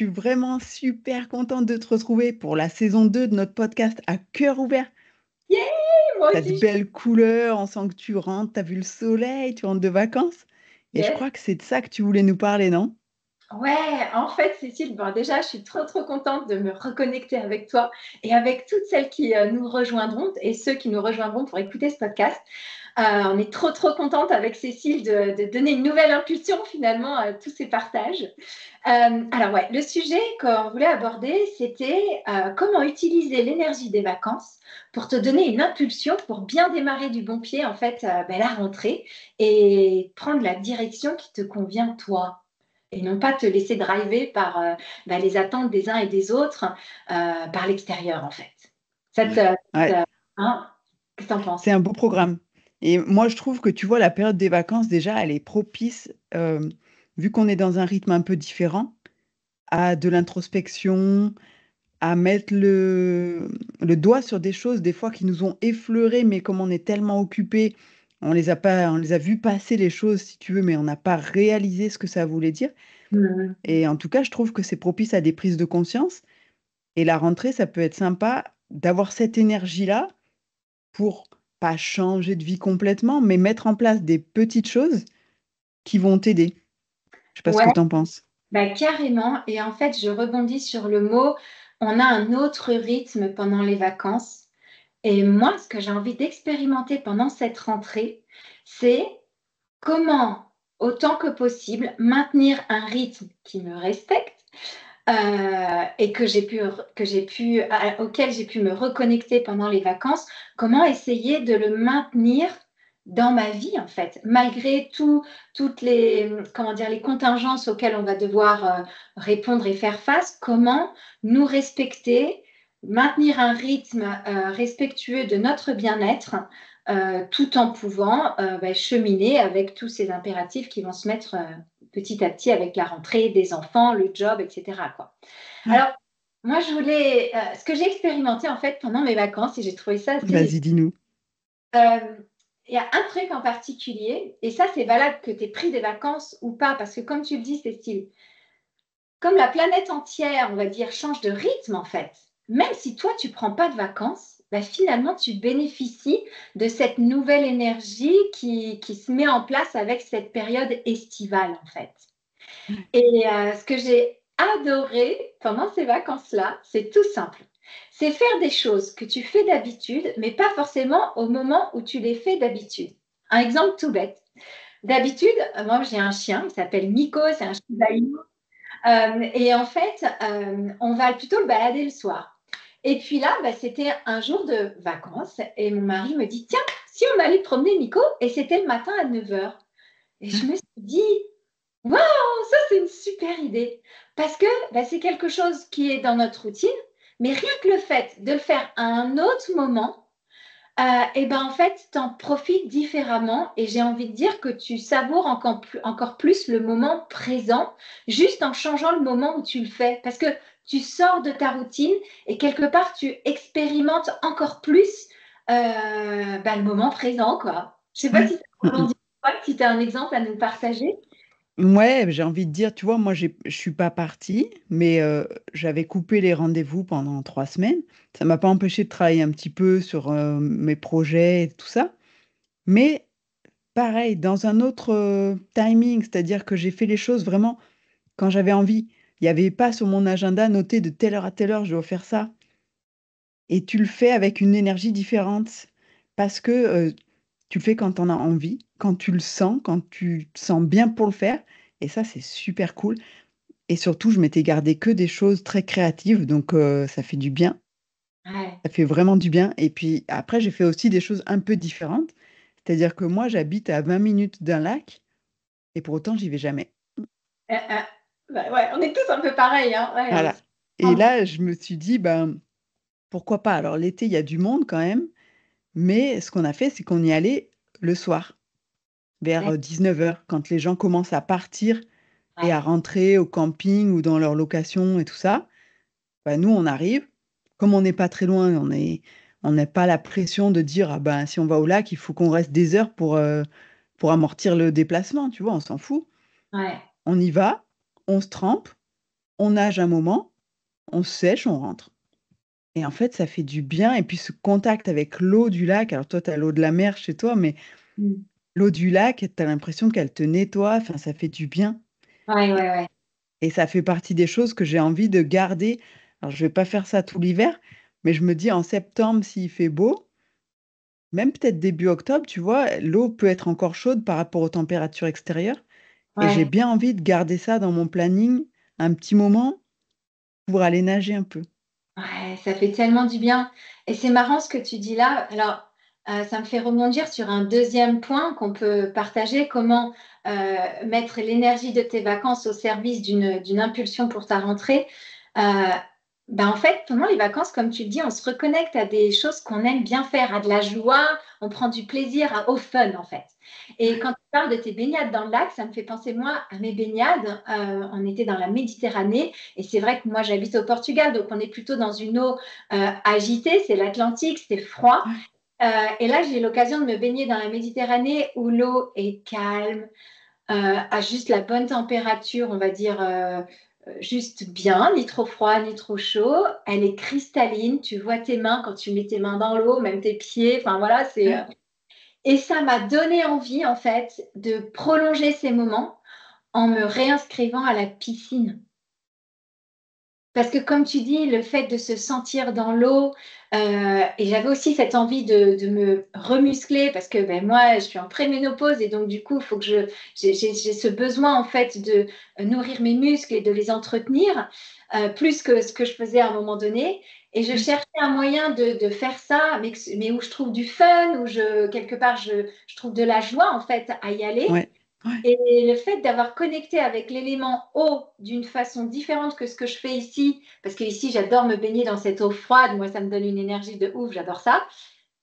suis vraiment super contente de te retrouver pour la saison 2 de notre podcast à cœur ouvert. Yay, moi T'as de aussi. belles couleurs, on sent que tu rentres, t'as vu le soleil, tu rentres de vacances. Et je Yes. crois que c'est de ça que tu voulais nous parler, non? Ouais, en fait, Cécile, bon, déjà, je suis trop contente de me reconnecter avec toi et avec toutes celles qui nous rejoindront et ceux qui nous rejoindront pour écouter ce podcast. On est trop contente avec Cécile de donner une nouvelle impulsion finalement à tous ces partages. Alors ouais, le sujet qu'on voulait aborder, c'était comment utiliser l'énergie des vacances pour te donner une impulsion pour bien démarrer du bon pied en fait la rentrée et prendre la direction qui te convient toi. Et non pas te laisser driver par les attentes des uns et des autres par l'extérieur en fait. Ça te, Ouais. Ouais, hein, qu'est-ce que t'en penses? c'est un beau programme. Et moi, je trouve que tu vois, la période des vacances, déjà, elle est propice, vu qu'on est dans un rythme un peu différent, à de l'introspection, à mettre le doigt sur des choses, des fois, qui nous ont effleurés, mais comme on est tellement occupés, on les a vus passer les choses, si tu veux, mais on n'a pas réalisé ce que ça voulait dire. Mhm. Et en tout cas, je trouve que c'est propice à des prises de conscience. Et la rentrée, ça peut être sympa d'avoir cette énergie-là pour pas changer de vie complètement, mais mettre en place des petites choses qui vont t'aider. Je sais pas ce Ouais, que tu en penses. bah, carrément. Et en fait, je rebondis sur le mot, on a un autre rythme pendant les vacances. Et moi, ce que j'ai envie d'expérimenter pendant cette rentrée, c'est comment, autant que possible, maintenir un rythme qui me respecte et auquel j'ai pu me reconnecter pendant les vacances, comment essayer de le maintenir dans ma vie en fait, malgré toutes les, comment dire, les contingences auxquelles on va devoir répondre et faire face, comment nous respecter, maintenir un rythme respectueux de notre bien-être tout en pouvant cheminer avec tous ces impératifs qui vont se mettre petit à petit avec la rentrée des enfants, le job, etc. Quoi. Ouais. Alors, moi, ce que j'ai expérimenté en fait pendant mes vacances et j'ai trouvé ça assez Vas-y, génial. dis-nous. Il y a un truc en particulier, et ça, c'est valable que tu aies pris des vacances ou pas, parce que comme tu le dis, Cécile, comme la planète entière, on va dire, change de rythme en fait, même si toi, tu prends pas de vacances, bah, finalement, tu bénéficies de cette nouvelle énergie qui se met en place avec cette période estivale en fait. Et ce que j'ai adoré pendant ces vacances-là, c'est tout simple. C'est faire des choses que tu fais d'habitude, mais pas forcément au moment où tu les fais d'habitude. Un exemple tout bête. D'habitude, moi j'ai un chien, il s'appelle Nico, c'est un Shiba Inu. Et en fait, on va plutôt le balader le soir. Et puis là, bah, c'était un jour de vacances et mon mari me dit, tiens, si on allait promener Nico, et c'était le matin à 9 heures. Et je me suis dit, waouh, ça c'est une super idée. Parce que bah, c'est quelque chose qui est dans notre routine, mais rien que le fait de le faire à un autre moment, et ben en fait, tu en profites différemment et j'ai envie de dire que tu savoures encore plus le moment présent, juste en changeant le moment où tu le fais. Parce que tu sors de ta routine et quelque part, tu expérimentes encore plus le moment présent, quoi. Je sais pas Ouais. si ça rebondit, si tu as un exemple à nous partager. Ouais, j'ai envie de dire, tu vois, moi, je suis pas partie, mais j'avais coupé les rendez-vous pendant 3 semaines. Ça m'a pas empêché de travailler un petit peu sur mes projets et tout ça. Mais pareil, dans un autre timing, c'est-à-dire que j'ai fait les choses vraiment quand j'avais envie. Il n'y avait pas sur mon agenda noté de telle heure à telle heure, je dois faire ça. Et tu le fais avec une énergie différente parce que tu le fais quand tu en as envie, quand tu le sens, quand tu te sens bien pour le faire. Et ça, c'est super cool. Et surtout, je m'étais gardé que des choses très créatives, donc ça fait du bien. Ouais. Ça fait vraiment du bien. Et puis après, j'ai fait aussi des choses un peu différentes. C'est-à-dire que moi, j'habite à 20 minutes d'un lac et pour autant, j'y vais jamais. Bah, ouais, on est tous un peu pareils, hein. Ouais, Voilà. Et là, je me suis dit, ben, pourquoi pas? Alors l'été, il y a du monde quand même, mais ce qu'on a fait, c'est qu'on y allait le soir, vers 19 heures, quand les gens commencent à partir et à ouais. rentrer au camping ou dans leur location et tout ça. Bah, nous, on arrive, comme on n'est pas très loin, on n'a pas la pression de dire, ah ben, si on va au lac, il faut qu'on reste des heures pour amortir le déplacement, tu vois, on s'en fout. Ouais. On y va, on se trempe, on nage un moment, on se sèche, on rentre. Et en fait, ça fait du bien. Et puis ce contact avec l'eau du lac, alors toi, tu as l'eau de la mer chez toi, mais Mm. l'eau du lac, tu as l'impression qu'elle te nettoie, enfin, ça fait du bien. Ouais, Et, ouais, ouais. et ça fait partie des choses que j'ai envie de garder. Alors, je vais pas faire ça tout l'hiver, mais je me dis en septembre, s'il fait beau, même peut-être début octobre, tu vois, l'eau peut être encore chaude par rapport aux températures extérieures. Et j'ai Ouais. bien envie de garder ça dans mon planning un petit moment pour aller nager un peu. Ouais, ça fait tellement du bien. Et c'est marrant ce que tu dis là. Alors, ça me fait rebondir sur un deuxième point qu'on peut partager, comment mettre l'énergie de tes vacances au service d'une impulsion pour ta rentrée. Euh, ben en fait, pendant les vacances, comme tu le dis, on se reconnecte à des choses qu'on aime bien faire, à de la joie, on prend du plaisir, au fun en fait. Et quand tu parles de tes baignades dans le lac, ça me fait penser moi à mes baignades. On était dans la Méditerranée. Et c'est vrai que moi, j'habite au Portugal, donc on est plutôt dans une eau agitée, c'est l'Atlantique, c'est froid. Ouais, Et là, j'ai l'occasion de me baigner dans la Méditerranée où l'eau est calme, à juste la bonne température, on va dire juste bien, ni trop froid, ni trop chaud. Elle est cristalline, tu vois tes mains quand tu mets tes mains dans l'eau, même tes pieds, enfin voilà, c'est... ouais. Et ça m'a donné envie, en fait, de prolonger ces moments en me réinscrivant à la piscine. Parce que comme tu dis, le fait de se sentir dans l'eau, et j'avais aussi cette envie de me remuscler parce que ben, moi, je suis en préménopause et donc du coup, il faut que j'ai ce besoin en fait de nourrir mes muscles et de les entretenir, plus que ce que je faisais à un moment donné. Et je Ouais. cherchais un moyen de faire ça, mais où je trouve du fun, où quelque part, je trouve de la joie en fait à y aller. Ouais, ouais, Et le fait d'avoir connecté avec l'élément eau d'une façon différente que ce que je fais ici, parce que ici j'adore me baigner dans cette eau froide, moi ça me donne une énergie de ouf, j'adore ça.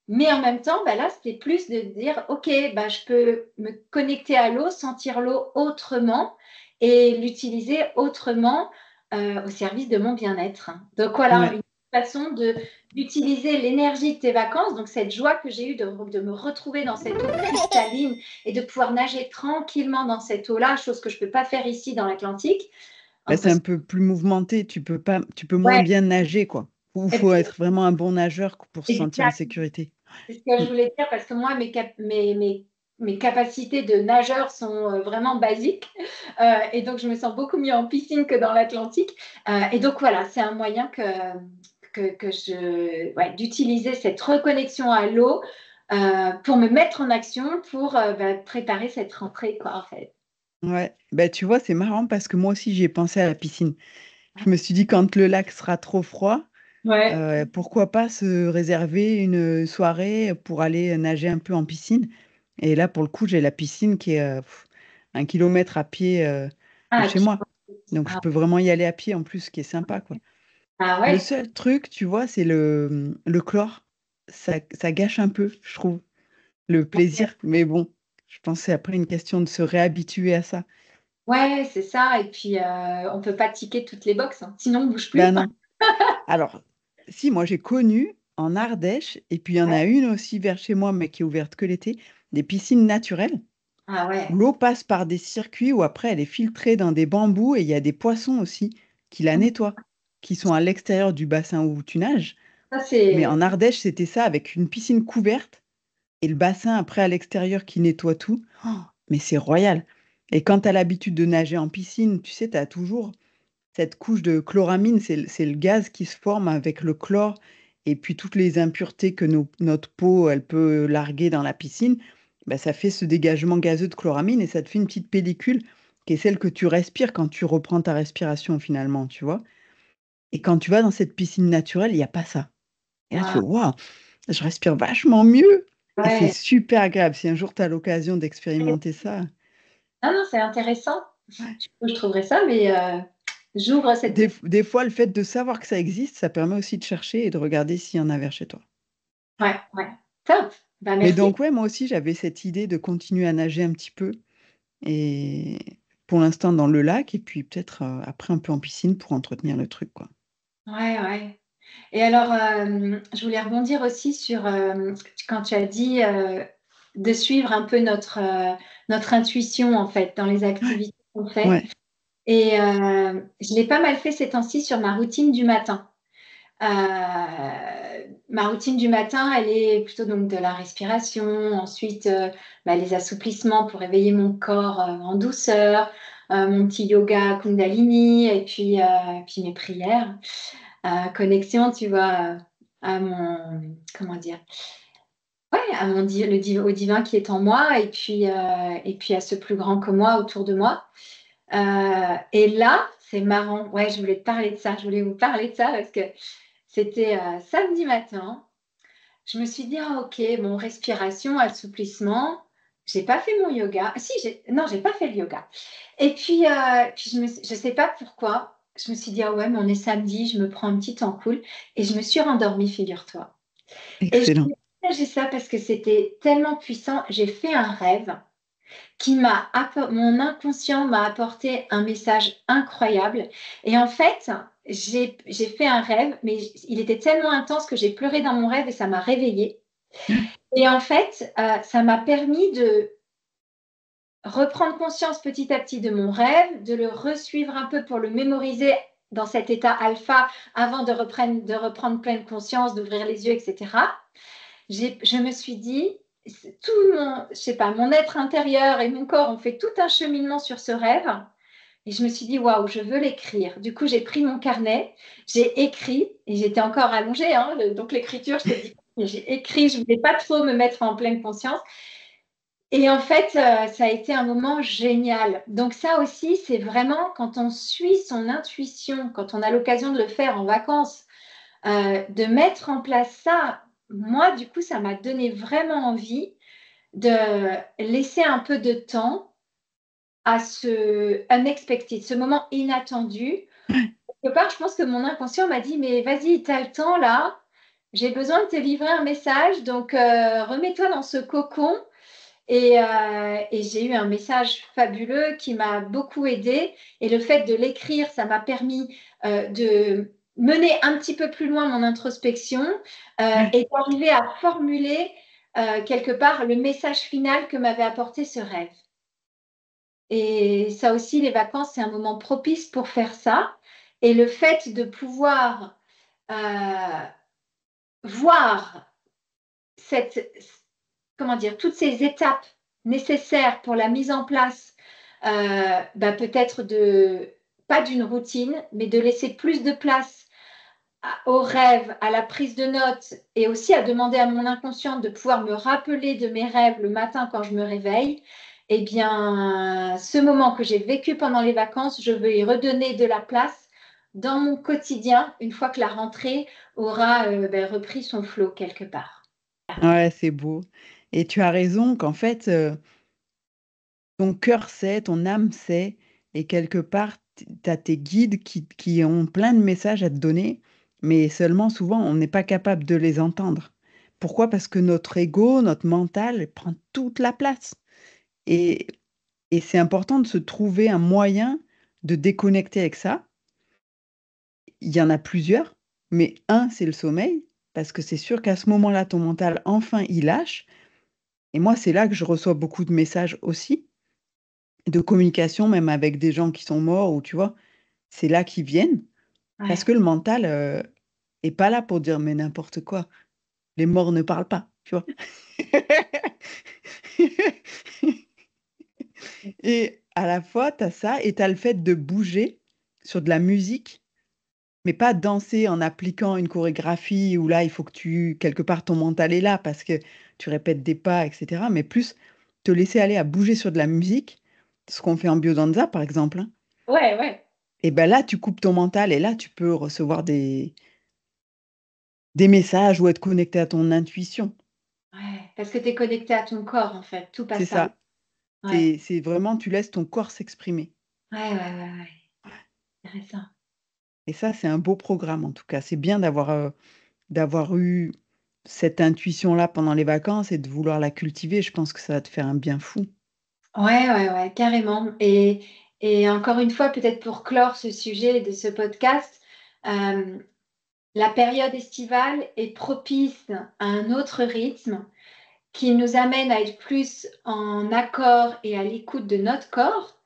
Mais en même temps, bah là c'était plus de dire, ok, bah, je peux me connecter à l'eau, sentir l'eau autrement et l'utiliser autrement au service de mon bien-être. Donc voilà, ouais. une façon d'utiliser l'énergie de tes vacances, donc cette joie que j'ai eue de me retrouver dans cette eau cristalline et de pouvoir nager tranquillement dans cette eau-là, chose que je ne peux pas faire ici dans l'Atlantique. Bah, Hein, c'est un parce, peu plus mouvementé, tu peux pas, tu peux moins ouais, bien nager, quoi. Il et faut puis, être vraiment un bon nageur pour se sentir en exact, sécurité. c'est ce que Mm. je voulais dire parce que moi, mes capacités de nageur sont vraiment basiques. Et donc, je me sens beaucoup mieux en piscine que dans l'Atlantique. Et donc, voilà, c'est un moyen d'utiliser cette reconnexion à l'eau pour me mettre en action pour préparer cette rentrée, quoi, en fait. Ouais, bah, tu vois, c'est marrant parce que moi aussi, j'y ai pensé à la piscine. Je me suis dit, quand le lac sera trop froid, Ouais. pourquoi pas se réserver une soirée pour aller nager un peu en piscine. Et là, pour le coup, j'ai la piscine qui est 1 kilomètre à pied de Ah, chez puis- moi. Donc, je ah, peux vraiment y aller à pied en plus, ce qui est sympa, quoi. ah Le ouais. seul truc, tu vois, c'est le chlore. Ça gâche un peu, je trouve, le plaisir. Mais bon, je pense que c'est après une question de se réhabituer à ça. Ouais, c'est ça. Et puis, on ne peut pas ticker toutes les boxes, hein. Sinon, on ne bouge plus. Ben non. Alors, si, moi j'ai connu en Ardèche, et puis il y en Ouais. a une aussi vers chez moi, mais qui est ouverte que l'été, des piscines naturelles, Ah où ouais. l'eau passe par des circuits, où après elle est filtrée dans des bambous, et il y a des poissons aussi qui la nettoient, qui sont à l'extérieur du bassin où tu nages. Ça, Mais c'est... en Ardèche, c'était ça, avec une piscine couverte, et le bassin après à l'extérieur qui nettoie tout. Oh, mais c'est royal. Et quand tu as l'habitude de nager en piscine, tu sais, tu as toujours cette couche de chloramine, c'est le gaz qui se forme avec le chlore et puis toutes les impuretés que notre peau, elle peut larguer dans la piscine, bah, ça fait ce dégagement gazeux de chloramine et ça te fait une petite pellicule qui est celle que tu respires quand tu reprends ta respiration finalement, tu vois. Et quand tu vas dans cette piscine naturelle, il y a pas ça. Et là, tu fais: Ah, «Waouh, je respire vachement mieux» et c'est ouais. super agréable. Si un jour tu as l'occasion d'expérimenter ça, Ah non, c'est intéressant. ouais. Je trouverais ça, mais j'ouvre cette... Des fois, le fait de savoir que ça existe, ça permet aussi de chercher et de regarder s'il y en a vers chez toi. Ouais, ouais. Top. Bah, Mais merci. donc, ouais, moi aussi, j'avais cette idée de continuer à nager un petit peu et pour l'instant dans le lac et puis peut-être, après un peu en piscine pour entretenir le truc, quoi. Ouais, ouais. Et alors, je voulais rebondir aussi sur quand tu as dit de suivre un peu notre intuition, en fait, dans les Ouais, activités qu'on fait. ouais. Et je l'ai pas mal fait ces temps-ci sur ma routine du matin. Ma routine du matin, elle est plutôt donc de la respiration, ensuite les assouplissements pour réveiller mon corps en douceur, mon petit yoga Kundalini et puis mes prières. Connexion, tu vois, à mon, comment dire, ouais, à au divin qui est en moi et puis à ce plus grand que moi autour de moi. Et là, c'est marrant. Ouais, je voulais te parler de ça. Je voulais vous parler de ça parce que c'était samedi matin. Je me suis dit, ah, ok, bon, respiration, assouplissement. J'ai pas fait mon yoga. Ah, si, non, j'ai pas fait le yoga. Et puis je sais pas pourquoi. Je me suis dit, ah ouais, mais on est samedi, je me prends un petit temps cool. Et je me suis rendormie, figure-toi. Et je Excellent. voulais partager ça parce que c'était tellement puissant. J'ai fait un rêve mon inconscient m'a apporté un message incroyable. Et en fait, j'ai fait un rêve, mais il était tellement intense que j'ai pleuré dans mon rêve et ça m'a réveillée. Et en fait, ça m'a permis de reprendre conscience petit à petit de mon rêve, de le resuivre un peu pour le mémoriser dans cet état alpha avant de reprendre pleine conscience, d'ouvrir les yeux, etc. Je me suis dit, tout mon, je sais pas, mon être intérieur et mon corps ont fait tout un cheminement sur ce rêve. Et je me suis dit, waouh, je veux l'écrire. Du coup, j'ai pris mon carnet, j'ai écrit, et j'étais encore allongée, hein, donc l'écriture, je te dis, j'ai écrit, je ne voulais pas trop me mettre en pleine conscience. Et en fait, ça a été un moment génial. Donc ça aussi, c'est vraiment quand on suit son intuition, quand on a l'occasion de le faire en vacances, de mettre en place ça. Moi, du coup, ça m'a donné vraiment envie de laisser un peu de temps à ce unexpected, ce moment inattendu. Quelque part, je pense que mon inconscient m'a dit, mais vas-y, tu as le temps là, j'ai besoin de te livrer un message, donc remets-toi dans ce cocon. Et j'ai eu un message fabuleux qui m'a beaucoup aidée. Et le fait de l'écrire, ça m'a permis de mener un petit peu plus loin mon introspection et d'arriver à formuler quelque part le message final que m'avait apporté ce rêve. Et ça aussi, les vacances, c'est un moment propice pour faire ça. Et le fait de pouvoir voir cette, comment dire, toutes ces étapes nécessaires pour la mise en place, peut-être pas d'une routine, mais de laisser plus de place au rêve, à la prise de notes et aussi à demander à mon inconscient de pouvoir me rappeler de mes rêves le matin quand je me réveille. Eh bien, ce moment que j'ai vécu pendant les vacances, je veux y redonner de la place dans mon quotidien une fois que la rentrée aura repris son flot quelque part. Ouais, c'est beau. Et tu as raison qu'en fait, ton cœur sait, ton âme sait, et quelque part, tu as tes guides qui ont plein de messages à te donner, mais seulement souvent, on n'est pas capable de les entendre. Pourquoi? Parce que notre ego, notre mental prend toute la place. Et, et c'est important de se trouver un moyen de déconnecter avec ça. Il y en a plusieurs, mais un, c'est le sommeil, parce que c'est sûr qu'à ce moment-là, ton mental, enfin, il lâche. Et moi, c'est là que je reçois beaucoup de messages aussi, de communication, même avec des gens qui sont morts ou tu vois? C'est là qu'ils viennent parce Ouais. que le mental, est pas là pour dire: «Mais n'importe quoi, les morts ne parlent pas», tu vois? Et à la fois, tu as ça et tu as le fait de bouger sur de la musique, mais pas danser en appliquant une chorégraphie où là, il faut que quelque part, ton mental est là parce que tu répètes des pas et cetera, mais plus te laisser aller à bouger sur de la musique, ce qu'on fait en biodanza, par exemple, hein. Ouais, ouais. Et ben là, tu coupes ton mental et là, tu peux recevoir des messages ou être connecté à ton intuition. Ouais, parce que tu es connecté à ton corps, en fait, tout C'est passe par là. ça. Ouais, C'est vraiment tu laisses ton corps s'exprimer ouais, ouais, ouais, ouais. Intéressant. et ça, c'est un beau programme en tout cas. C'est bien d'avoir eu cette intuition-là pendant les vacances et de vouloir la cultiver. Je pense que ça va te faire un bien fou. Ouais, ouais, ouais, carrément. Et encore une fois, peut-être pour clore ce sujet de ce podcast, euh, la période estivale est propice à un autre rythme qui nous amène à être plus en accord et à l'écoute de notre corps.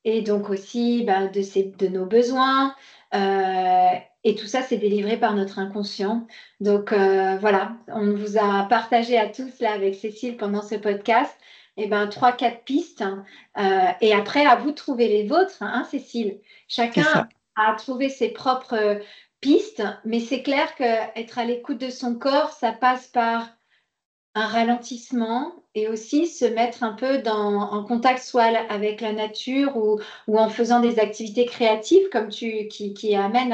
et donc aussi de nos besoins. Euh, et tout ça, c'est délivré par notre inconscient. Donc voilà, on vous a partagé à tous là avec Cécile pendant ce podcast, et ben, 3, 4 pistes. Et après, à vous de trouver les vôtres, hein, Cécile. C'est Chacun ça, a trouvé ses propres pistes, mais c'est clair qu'être à l'écoute de son corps, ça passe par un ralentissement et aussi se mettre un peu en contact soit avec la nature ou en faisant des activités créatives qui amènent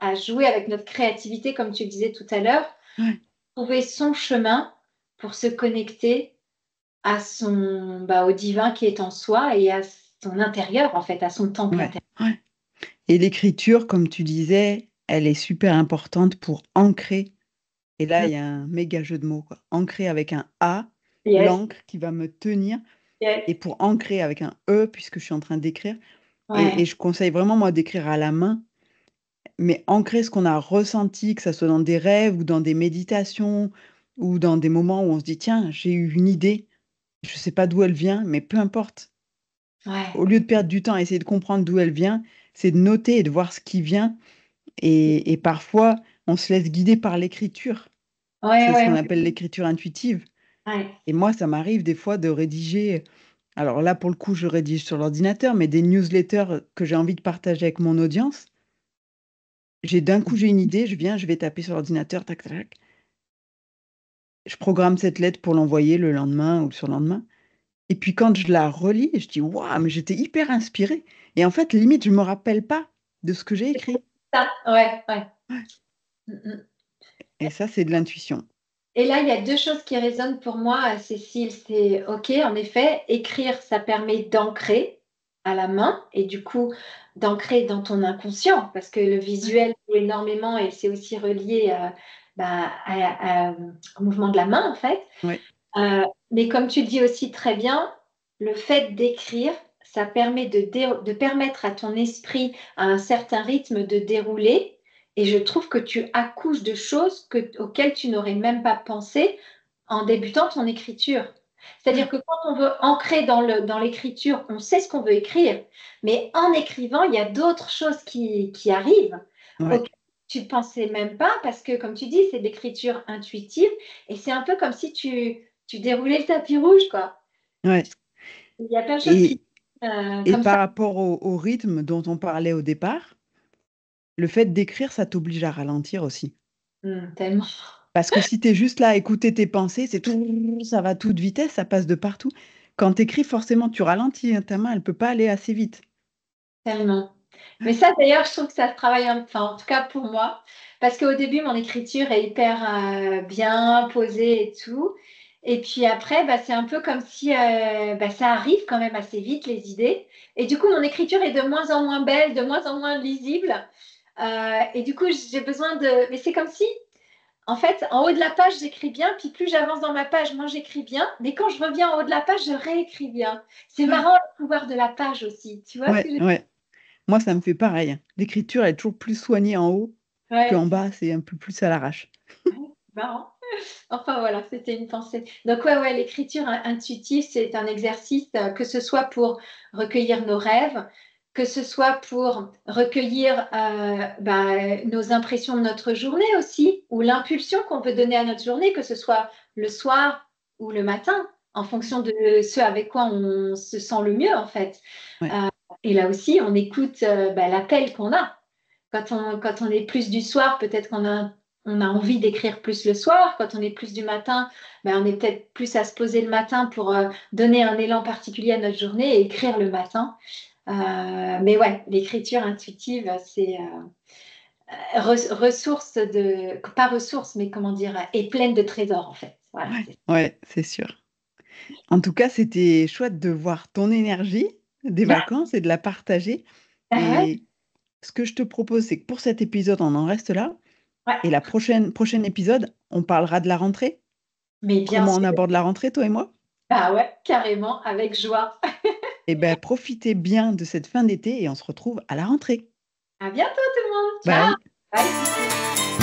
à jouer avec notre créativité, comme tu le disais tout à l'heure, ouais, trouver son chemin pour se connecter au divin qui est en soi et à son intérieur, en fait, à son temple ouais, intérieur. ouais. Et l'écriture, comme tu disais, elle est super importante pour ancrer. Et là, il y a un méga jeu de mots, quoi. Ancrer avec un A, Yes, l'encre qui va me tenir, yes, et pour ancrer avec un E, puisque je suis en train d'écrire. Et ouais, je conseille vraiment, moi, d'écrire à la main, mais ancrer ce qu'on a ressenti, que ça soit dans des rêves ou dans des méditations ou dans des moments où on se dit, tiens, j'ai eu une idée, je sais pas d'où elle vient, mais peu importe. ouais, Au lieu de perdre du temps à essayer de comprendre d'où elle vient, c'est de noter et de voir ce qui vient. Et parfois, on se laisse guider par l'écriture. ouais, C'est ce ouais, qu'on ouais, appelle l'écriture intuitive. ouais. Et moi, ça m'arrive des fois de rédiger, alors là, pour le coup, je rédige sur l'ordinateur, mais des newsletters que j'ai envie de partager avec mon audience. D'un coup, j'ai une idée, je vais taper sur l'ordinateur, tac, tac, tac. Je programme cette lettre pour l'envoyer le lendemain ou le surlendemain. Et puis quand je la relis, je dis: «Waouh, mais j'étais hyper inspirée» et en fait, limite, je me rappelle pas de ce que j'ai écrit. Ça, ouais, ouais. Ouais, Mm, mm. et ça, c'est de l'intuition. Et là, il y a deux choses qui résonnent pour moi, Cécile. C'est OK, en effet, écrire, ça permet d'ancrer à la main et du coup d'ancrer dans ton inconscient parce que le Ouais, visuel joue énormément et c'est aussi relié au mouvement de la main en fait. ouais, Mais comme tu le dis aussi très bien, le fait d'écrire, ça permet de permettre à ton esprit à un certain rythme de dérouler. Et je trouve que tu accouches de choses auxquelles tu n'aurais même pas pensé en débutant ton écriture. C'est-à-dire ouais, que quand on veut ancrer dans l'écriture, on sait ce qu'on veut écrire, mais en écrivant, il y a d'autres choses qui arrivent ouais, auxquelles tu ne pensais même pas, parce que, comme tu dis, c'est de l'écriture intuitive, et c'est un peu comme si tu déroulais le tapis rouge, quoi. ouais, Il y a plein de choses qui, et comme par ça. rapport au rythme dont on parlait au départ, le fait d'écrire, ça t'oblige à ralentir aussi. Tellement. Parce que si tu es juste là à écouter tes pensées, c'est tout ça va à toute vitesse, ça passe de partout. Quand tu écris, forcément, tu ralentis, hein, ta main, elle peut pas aller assez vite. Tellement. Mais Ouais, ça, d'ailleurs, je trouve que ça se travaille, enfin, en tout cas pour moi, parce qu'au début, mon écriture est hyper bien posée et tout. Et puis après, c'est un peu comme si ça arrive quand même assez vite, les idées. Et du coup, mon écriture est de moins en moins belle, de moins en moins lisible. Et du coup, j'ai besoin de... Mais c'est comme si, en fait, en haut de la page, j'écris bien, puis plus j'avance dans ma page, moins j'écris bien. Mais quand je reviens en haut de la page, je réécris bien. C'est ouais, marrant le pouvoir de la page aussi. Tu vois ce que ouais, je veux ouais. Moi, ça me fait pareil, hein. L'écriture est toujours plus soignée en haut dire? Ouais. qu'en bas, c'est un peu plus à l'arrache. Marrant. Enfin voilà, c'était une pensée. Donc ouais, l'écriture intuitive, c'est un exercice que ce soit pour recueillir nos rêves, que ce soit pour recueillir nos impressions de notre journée aussi, ou l'impulsion qu'on veut donner à notre journée, que ce soit le soir ou le matin, en fonction de ce avec quoi on se sent le mieux en fait. Ouais, Euh, et là aussi, on écoute l'appel qu'on a. Quand on est plus du soir, peut-être on a envie d'écrire plus le soir. Quand on est plus du matin, on est peut-être plus à se poser le matin pour donner un élan particulier à notre journée et écrire le matin. Mais ouais, l'écriture intuitive, c'est ressource pas ressource, mais comment dire, est pleine de trésors en fait. Voilà. ouais, ouais, c'est sûr. En tout cas, c'était chouette de voir ton énergie des vacances et de la partager. Ouais, Et ce que je te propose, c'est que pour cet épisode, on en reste là. Et ouais. la prochaine épisode, on parlera de la rentrée. Mais bien Comment sûr, on aborde la rentrée, toi et moi? bah ouais, carrément, avec joie. Eh ben, profitez bien de cette fin d'été et on se retrouve à la rentrée. À bientôt tout le monde. Ciao. Bye! Bye.